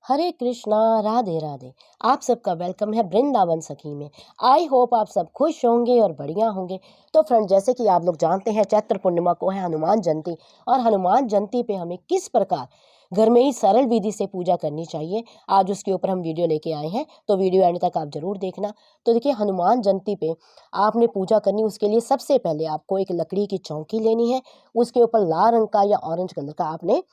हरे कृष्णा, राधे राधे। आप सबका वेलकम है वृंदावन सखी में। आई होप आप सब खुश होंगे और बढ़िया होंगे। तो फ्रेंड, जैसे कि आप लोग जानते हैं चैत्र पूर्णिमा को है हनुमान जयंती, और हनुमान जयंती पे हमें किस प्रकार घर में ही सरल विधि से पूजा करनी चाहिए, आज उसके ऊपर हम वीडियो लेके आए हैं। तो वीडियो एंड तक आप जरूर देखना। तो देखिए, हनुमान जयंती पे आपने पूजा करनी, उसके लिए सबसे पहले आपको एक लकड़ी की चौकी लेनी है। उसके ऊपर लाल रंग का या ऑरेंज कलर का आपने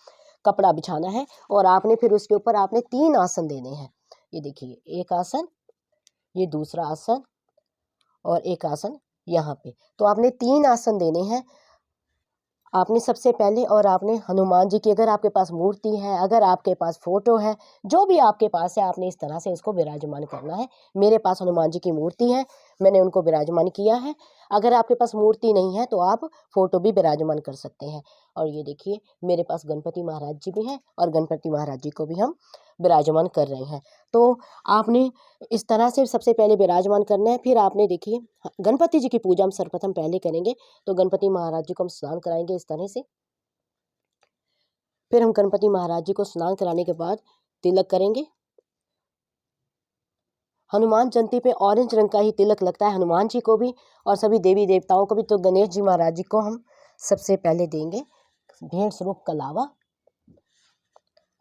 कपड़ा बिछाना है, और आपने फिर उसके ऊपर आपने 3 आसन देने हैं। ये देखिए, एक आसन, ये दूसरा आसन, और एक आसन यहाँ पे। तो आपने 3 आसन देने हैं। आपने सबसे पहले, और आपने हनुमान जी की, अगर आपके पास मूर्ति है, अगर आपके पास फोटो है, जो भी आपके पास है, आपने इस तरह से इसको विराजमान करना है। मेरे पास हनुमान जी की मूर्ति है, मैंने उनको विराजमान किया है। अगर आपके पास मूर्ति नहीं है तो आप फोटो भी विराजमान कर सकते हैं। और ये देखिए, मेरे पास गणपति महाराज जी भी हैं, और गणपति महाराज जी को भी हम विराजमान कर रहे हैं। तो आपने इस तरह से सबसे पहले विराजमान करना है। फिर आपने देखिए, गणपति जी की पूजा हम सर्वप्रथम पहले करेंगे। तो गणपति महाराज जी को हम स्नान कराएंगे इस तरह से। फिर हम गणपति महाराज जी को स्नान कराने के बाद तिलक करेंगे। हनुमान जयंती पे ऑरेंज रंग का ही तिलक लगता है हनुमान जी को भी, और सभी देवी देवताओं को भी। तो गणेश जी महाराज जी को हम सबसे पहले देंगे भेंट स्वरूप कलावा,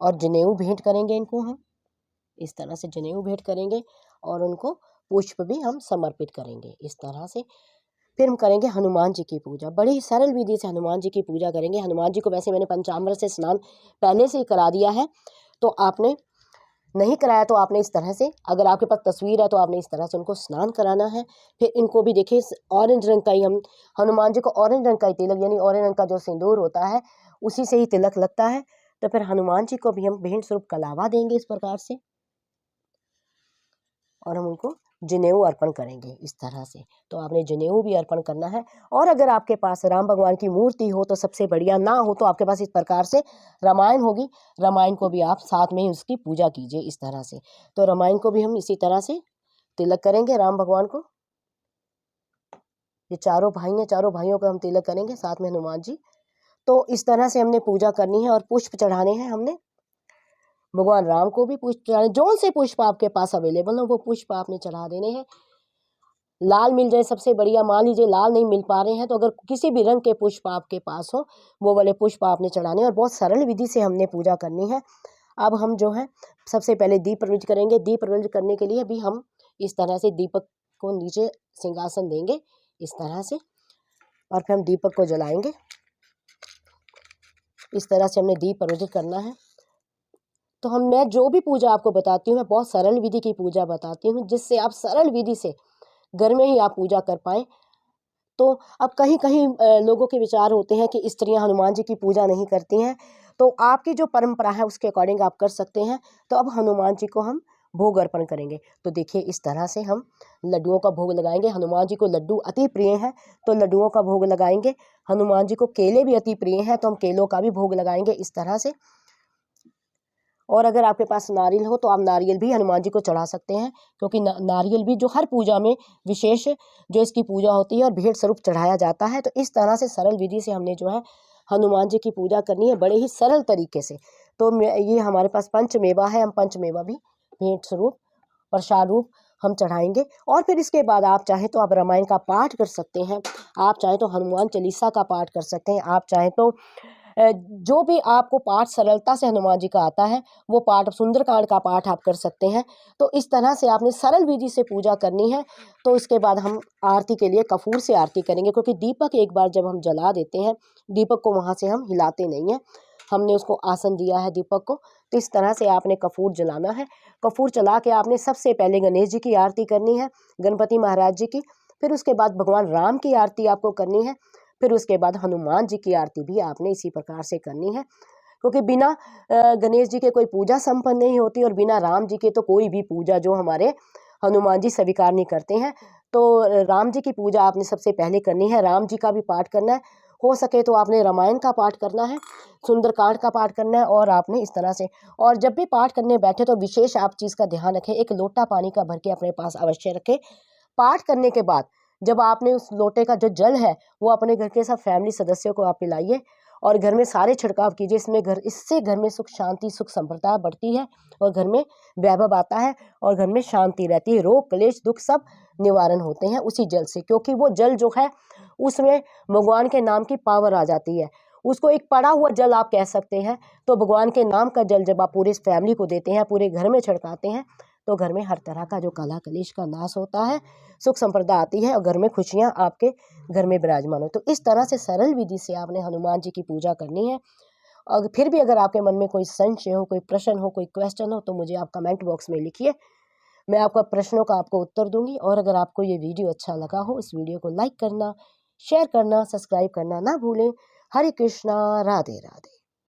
और जनेऊ भेंट करेंगे इनको हम। इस तरह से जनेऊ भेंट करेंगे, और उनको पुष्प भी हम समर्पित करेंगे इस तरह से। फिर हम करेंगे हनुमान जी की पूजा। बड़ी ही सरल विधि से हनुमान जी की पूजा करेंगे। हनुमान जी को वैसे मैंने पंचामृत से स्नान पहले से ही करा दिया है, तो आपने नहीं कराया तो आपने इस तरह से, अगर आपके पास तस्वीर है तो आपने इस तरह से उनको स्नान कराना है। फिर इनको भी देखिए, ऑरेंज रंग का ही हम हनुमान जी को ऑरेंज रंग का ही तिलक, यानी ऑरेंज रंग का जो सिंदूर होता है उसी से ही तिलक लगता है। तो फिर हनुमान जी को भी हम भेंट स्वरूप कलावा देंगे इस प्रकार से, और हम उनको जनेऊ अर्पण करेंगे इस तरह से। तो आपने जनेऊ भी अर्पण करना है। और अगर आपके पास राम भगवान की मूर्ति हो तो सबसे बढ़िया, ना हो तो आपके पास इस प्रकार से रामायण होगी, रामायण को भी आप साथ में ही उसकी पूजा कीजिए इस तरह से। तो रामायण को भी हम इसी तरह से तिलक करेंगे राम भगवान को। ये चारों भाई हैं, चारों भाइयों को हम तिलक करेंगे, साथ में हनुमान जी। तो इस तरह से हमने पूजा करनी है, और पुष्प चढ़ाने हैं हमने भगवान राम को भी। पुष्प चढ़ाने, जो से पुष्प आपके पास अवेलेबल हो वो पुष्प आपने चढ़ा देने हैं। लाल मिल जाए सबसे बढ़िया। मान लीजिए लाल नहीं मिल पा रहे हैं तो अगर किसी भी रंग के पुष्प आपके पास हो, वो वाले पुष्प आपने चढ़ाने। और बहुत सरल विधि से हमने पूजा करनी है। अब हम जो है सबसे पहले दीप प्रज्वलित करेंगे। दीप प्रज्वलित करने के लिए भी हम इस तरह से दीपक को नीचे सिंहासन देंगे इस तरह से, और फिर हम दीपक को जलाएंगे। इस तरह से हमने दीप प्रज्वलित करना है। तो मैं जो भी पूजा आपको बताती हूँ, मैं बहुत सरल विधि की पूजा बताती हूँ, जिससे आप सरल विधि से घर में ही आप पूजा कर पाएँ। तो अब कहीं कहीं लोगों के विचार होते हैं कि स्त्रियां हनुमान जी की पूजा नहीं करती हैं, तो आपकी जो परंपरा है उसके अकॉर्डिंग आप कर सकते हैं। तो अब हनुमान जी को हम भोग अर्पण करेंगे। तो देखिए, इस तरह से हम लड्डुओं का भोग लगाएंगे। हनुमान जी को लड्डू अति प्रिय हैं, तो लड्डुओं का भोग लगाएंगे। हनुमान जी को केले भी अति प्रिय हैं, तो हम केलों का भी भोग लगाएंगे इस तरह से। और अगर आपके पास नारियल हो तो आप नारियल भी हनुमान जी को चढ़ा सकते हैं, क्योंकि नारियल भी जो हर पूजा में विशेष जो इसकी पूजा होती है और भेंट स्वरूप चढ़ाया जाता है। तो इस तरह से सरल विधि से हमने जो है हनुमान जी की पूजा करनी है, बड़े ही सरल तरीके से। तो ये हमारे पास पंचमेवा है, हम पंचमेवा भी भेंट स्वरूप प्रसाद रूप हम चढ़ाएंगे। और फिर इसके बाद आप चाहें तो आप रामायण का पाठ कर सकते हैं, आप चाहें तो हनुमान चालीसा का पाठ कर सकते हैं, आप चाहें तो जो भी आपको पाठ सरलता से हनुमान जी का आता है वो पाठ, सुंदरकांड का पाठ आप कर सकते हैं। तो इस तरह से आपने सरल विधि से पूजा करनी है। तो इसके बाद हम आरती के लिए कपूर से आरती करेंगे, क्योंकि दीपक एक बार जब हम जला देते हैं, दीपक को वहाँ से हम हिलाते नहीं हैं, हमने उसको आसन दिया है दीपक को। तो इस तरह से आपने कपूर जलाना है। कपूर चला के आपने सबसे पहले गणेश जी की आरती करनी है, गणपति महाराज जी की। फिर उसके बाद भगवान राम की आरती आपको करनी है। फिर उसके बाद हनुमान जी की आरती भी आपने इसी प्रकार से करनी है, क्योंकि बिना गणेश जी के कोई पूजा संपन्न नहीं होती, और बिना राम जी के तो कोई भी पूजा जो हमारे हनुमान जी स्वीकार नहीं करते हैं। तो राम जी की पूजा आपने सबसे पहले करनी है, राम जी का भी पाठ करना है। हो सके तो आपने रामायण का पाठ करना है, सुंदरकांड का पाठ करना है, और आपने इस तरह से। और जब भी पाठ करने बैठे तो विशेष आप चीज़ का ध्यान रखें, एक लोटा पानी का भर के अपने पास अवश्य रखें। पाठ करने के बाद जब आपने उस लोटे का जो जल है वो अपने घर के सब फैमिली सदस्यों को आप पिलाइए। और घर में सारे छिड़काव कीजिए। इससे घर में सुख शांति सुख संपदा बढ़ती है और घर में वैभव आता है और घर में शांति रहती है। रोग क्लेश दुख सब निवारण होते हैं उसी जल से, क्योंकि वो जल जो है उसमें भगवान के नाम की पावर आ जाती है। उसको एक पड़ा हुआ जल आप कह सकते हैं। तो भगवान के नाम का जल जब आप पूरे फैमिली को देते हैं, पूरे घर में छिड़काते हैं, तो घर में हर तरह का जो कलह कलेश का नाश होता है, सुख संपदा आती है और घर में खुशियां आपके घर में विराजमान हो। तो इस तरह से सरल विधि से आपने हनुमान जी की पूजा करनी है। और फिर भी अगर आपके मन में कोई संशय हो, कोई प्रश्न हो, कोई क्वेश्चन हो, तो मुझे आप कमेंट बॉक्स में लिखिए, मैं आपका प्रश्नों का आपको उत्तर दूंगी। और अगर आपको ये वीडियो अच्छा लगा हो, इस वीडियो को लाइक करना, शेयर करना, सब्सक्राइब करना ना भूलें। हरे कृष्णा, राधे राधे।